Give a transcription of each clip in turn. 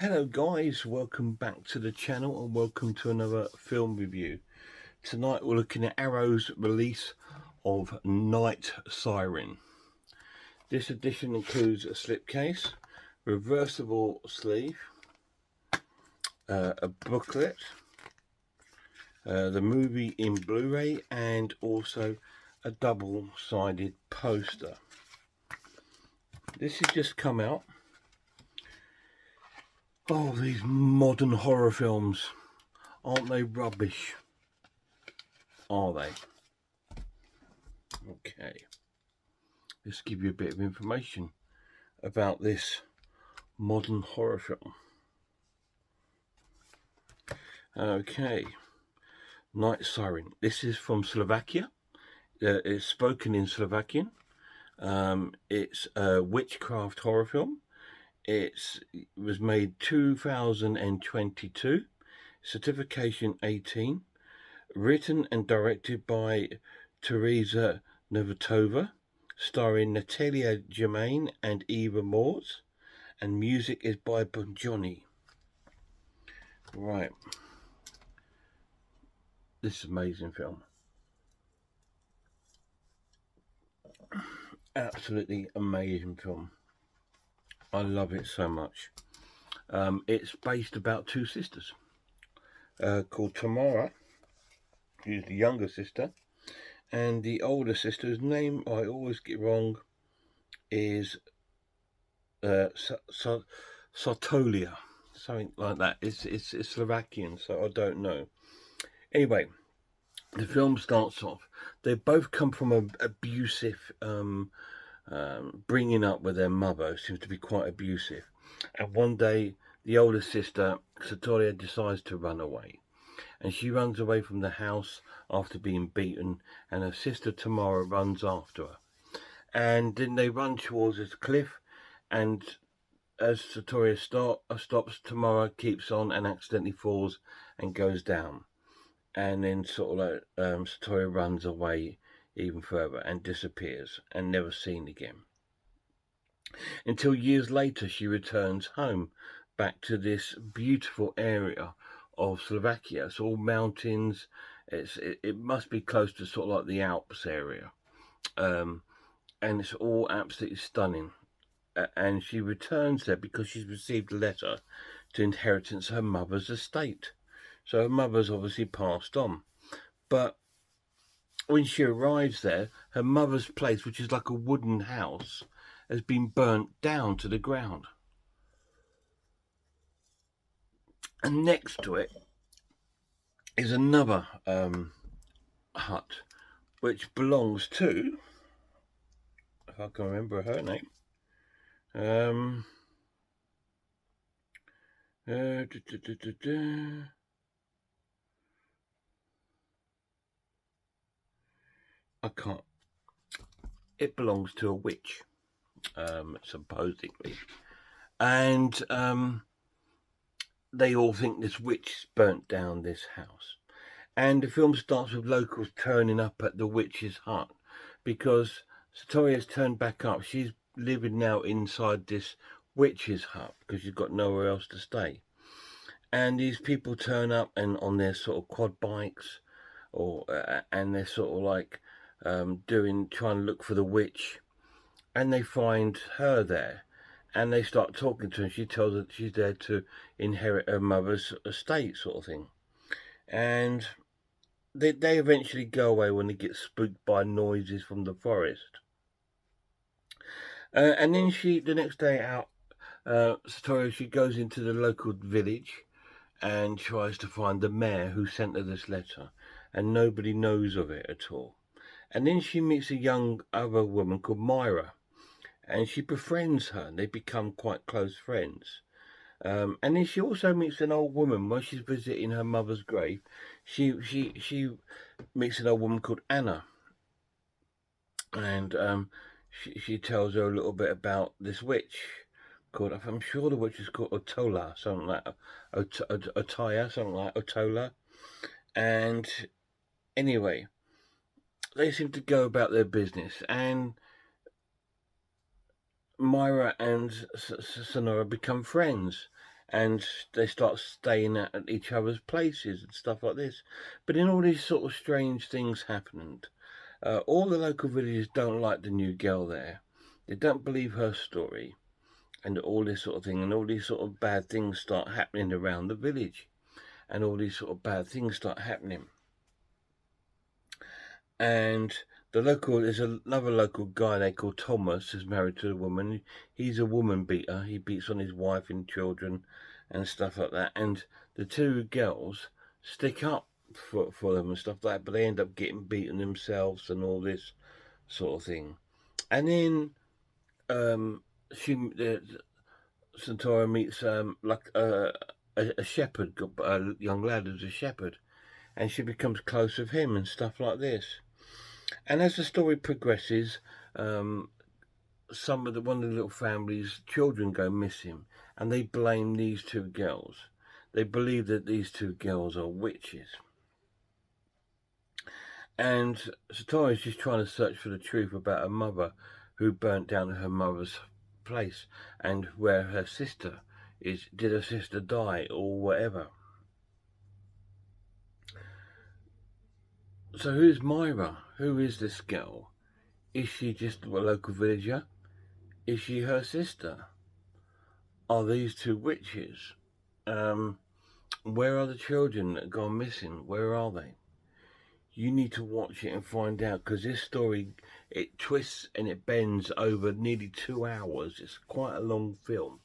Hello guys, welcome back to the channel and welcome to another film review. Tonight we're looking at Arrow's release of Nightsiren. This edition includes a slipcase, reversible sleeve, a booklet, the movie in Blu-ray, and also a double-sided poster. This has just come out. Oh, these modern horror films. Aren't they rubbish? Are they? Okay. Let's give you a bit of information about this modern horror film. Okay. Nightsiren. This is from Slovakia. It's spoken in Slovakian. It's a witchcraft horror film. It was made 2022. Certification 18. Written and directed by Teresa Novotova, starring Natalia Germain and Eva Morse, and music is by Bonjoni. Right. This is an amazing film. Absolutely amazing film. I love it so much. It's based about two sisters called Tamara, who's the younger sister, and the older sister's name I always get wrong is Sotolia, something like that. It's Slovakian, so I don't know. Anyway, the film starts off. They both come from an abusive bringing up with their mother, who seems to be quite abusive. And one day, the older sister, Sotolia, decides to run away. And she runs away from the house after being beaten, and her sister Tamara runs after her. And then they run towards this cliff, and as Sotolia stops, Tamara keeps on and accidentally falls and goes down. And then Sotolia runs away even further and disappears and never seen again. Until years later she returns home, back to this beautiful area of Slovakia. It's all mountains. It must be close to sort of like the Alps area. And it's all absolutely stunning. And she returns there because she's received a letter to inheritance her mother's estate. So her mother's obviously passed on. But when she arrives there, her mother's place, which is like a wooden house, has been burnt down to the ground. And next to it is another hut, which belongs to, if I can remember her name, I can't. It belongs to a witch, supposedly, and they all think this witch burnt down this house. And the film starts with locals turning up at the witch's hut because Sotoria's turned back up. She's living now inside this witch's hut because she's got nowhere else to stay. And these people turn up and on their sort of quad bikes, and they're sort of like trying to look for the witch, and they find her there. And they start talking to her, and she tells her that she's there to inherit her mother's estate, sort of thing. And they eventually go away when they get spooked by noises from the forest. And then the next day out, Sotoria, she goes into the local village and tries to find the mayor who sent her this letter. And nobody knows of it at all. And then she meets a young other woman called Myra. And she befriends her, and they become quite close friends. And then she also meets an old woman while she's visiting her mother's grave. She meets an old woman called Anna, and she tells her a little bit about this witch called, I'm sure the witch is called Otola, something like Otaya, something like Otola. And anyway, they seem to go about their business, and Myra and Sonora become friends, and they start staying at each other's places and stuff like this. But then all these sort of strange things happened. All the local villagers don't like the new girl there. They don't believe her story and all this sort of thing, and all these sort of bad things start happening around the village, and all these sort of bad things start happening. And there's another local guy they call Thomas, who's married to a woman. He's a woman beater. He beats on his wife and children and stuff like that. And the two girls stick up for them and stuff like that, but they end up getting beaten themselves and all this sort of thing. And then Centaura meets like a shepherd, a young lad who's a shepherd, and she becomes close with him and stuff like this. And as the story progresses, one of the little family's children go missing, and they blame these two girls. They believe that these two girls are witches. And Satori is just trying to search for the truth about her mother, who burnt down her mother's place, and where her sister is. Did her sister die or whatever? So who's Myra? Who is this girl? Is she just a local villager? Is she her sister? Are these two witches? Where are the children that have gone missing? Where are they? You need to watch it and find out, because this story, it twists and it bends over nearly 2 hours. It's quite a long film,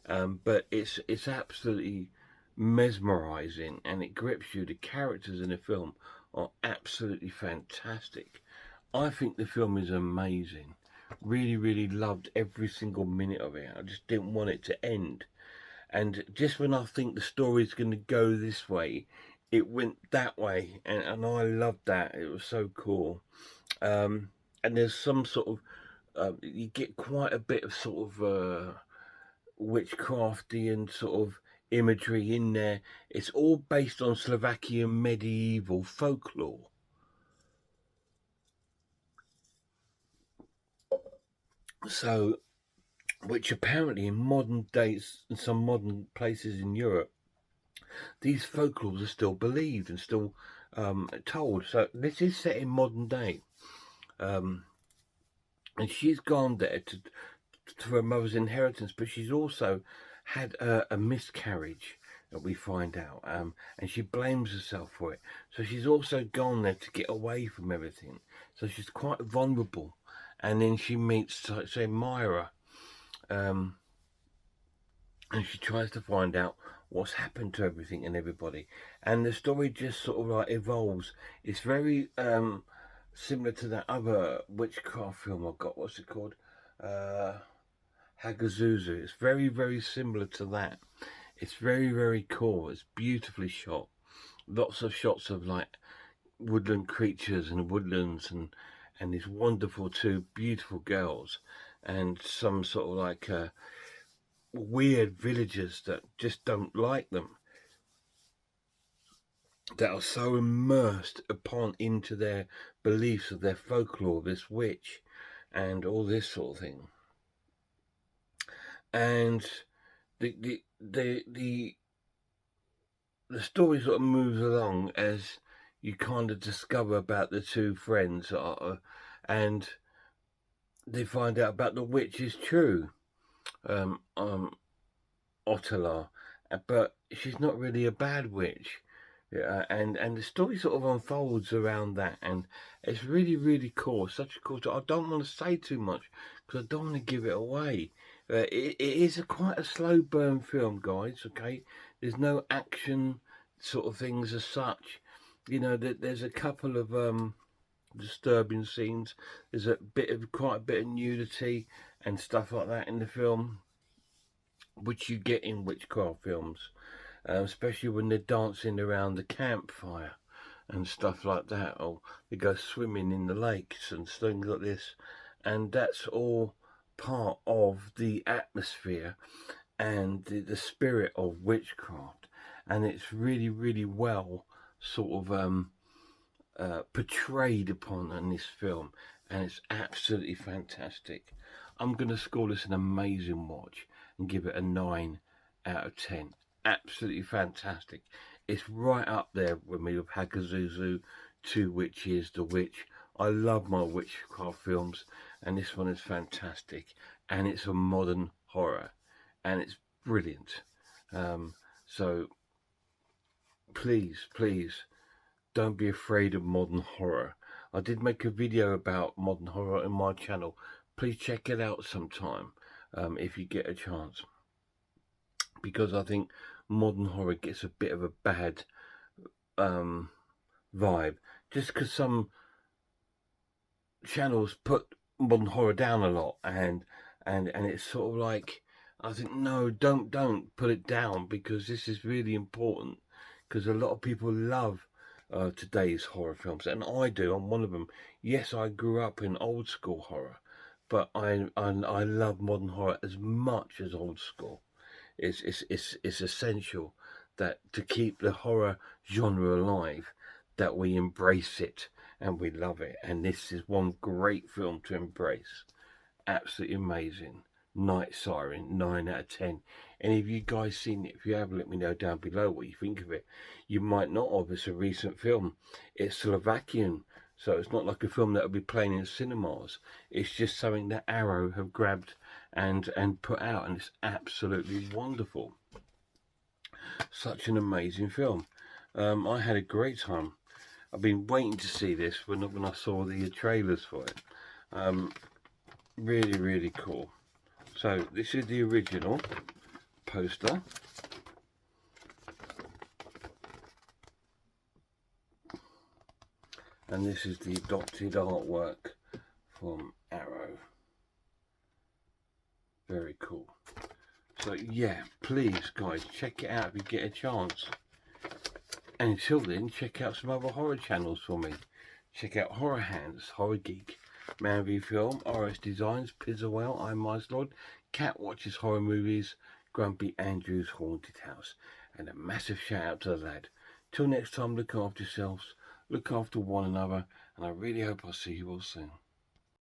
but it's absolutely mesmerizing, and it grips you. The characters in the film are absolutely fantastic. I think the film is amazing. Really, really loved every single minute of it. I just didn't want it to end. And just when I think the story's going to go this way, it went that way, and I loved that. It was so cool. And there's some sort of you get quite a bit of sort of witchcrafty and sort of imagery in there. It's all based on Slovakian medieval folklore. So, which apparently in modern days, in some modern places in Europe, these folklores are still believed and still told. So this is set in modern day. And she's gone there to her mother's inheritance, but she's also had a miscarriage that we find out, and she blames herself for it. So she's also gone there to get away from everything. So she's quite vulnerable. And then she meets, say, Myra, and she tries to find out what's happened to everything and everybody. And the story just sort of like evolves. It's very similar to that other witchcraft film I got. What's it called? Hagazuzu. It's very, very similar to that. It's very, very cool. It's beautifully shot. Lots of shots of like woodland creatures and woodlands, and these wonderful two beautiful girls, and some sort of like weird villagers that just don't like them, that are so immersed upon into their beliefs of their folklore, this witch and all this sort of thing. And the story sort of moves along as you kind of discover about the two friends, and they find out about the witch is true, Ottala, but she's not really a bad witch. And the story sort of unfolds around that, and it's really, really cool. Such a cool story. I don't want to say too much because I don't want to give it away. It is quite a slow burn film, guys. Okay, there's no action sort of things as such. You know, there's a couple of disturbing scenes. There's quite a bit of nudity and stuff like that in the film, which you get in witchcraft films, especially when they're dancing around the campfire and stuff like that, or they go swimming in the lakes and things like this. And that's all part of the atmosphere and the spirit of witchcraft. And it's really, really well sort of portrayed upon in this film, and it's absolutely fantastic. I'm going to score this an amazing watch and give it a 9 out of 10. Absolutely fantastic. It's right up there with me with Hagazuzu, Two Witches, The Witch. I love my witchcraft films, and this one is fantastic. And it's a modern horror, and it's brilliant. So please, please, don't be afraid of modern horror. I did make a video about modern horror on my channel. Please check it out sometime if you get a chance. Because I think modern horror gets a bit of a bad vibe. Just because some channels put modern horror down a lot, and it's sort of like, I think, no, don't put it down, because this is really important, because a lot of people love today's horror films, and I do. I'm one of them. Yes, I grew up in old school horror, but I love modern horror as much as old school. It's essential that to keep the horror genre alive, that we embrace it and we love it. And this is one great film to embrace. Absolutely amazing. Nightsiren, 9 out of 10. Any of you guys seen it? If you have, let me know down below what you think of it. You might not have. It's a recent film. It's Slovakian, so it's not like a film that will be playing in cinemas. It's just something that Arrow have grabbed and put out, and it's absolutely wonderful. Such an amazing film. I had a great time. I've been waiting to see this when I saw the trailers for it. Really, really cool. So this is the original poster. And this is the adopted artwork from Arrow. Very cool. So yeah, please guys, check it out if you get a chance. And until then, check out some other horror channels for me. Check out Horror Hands, Horror Geek, Man v Film, RS Designs, Pizzawell, I'm Micelord, Cat Watches Horror Movies, Grumpy Andrew's Haunted House. And a massive shout out to the lad. Till next time, look after yourselves, look after one another, and I really hope I'll see you all soon.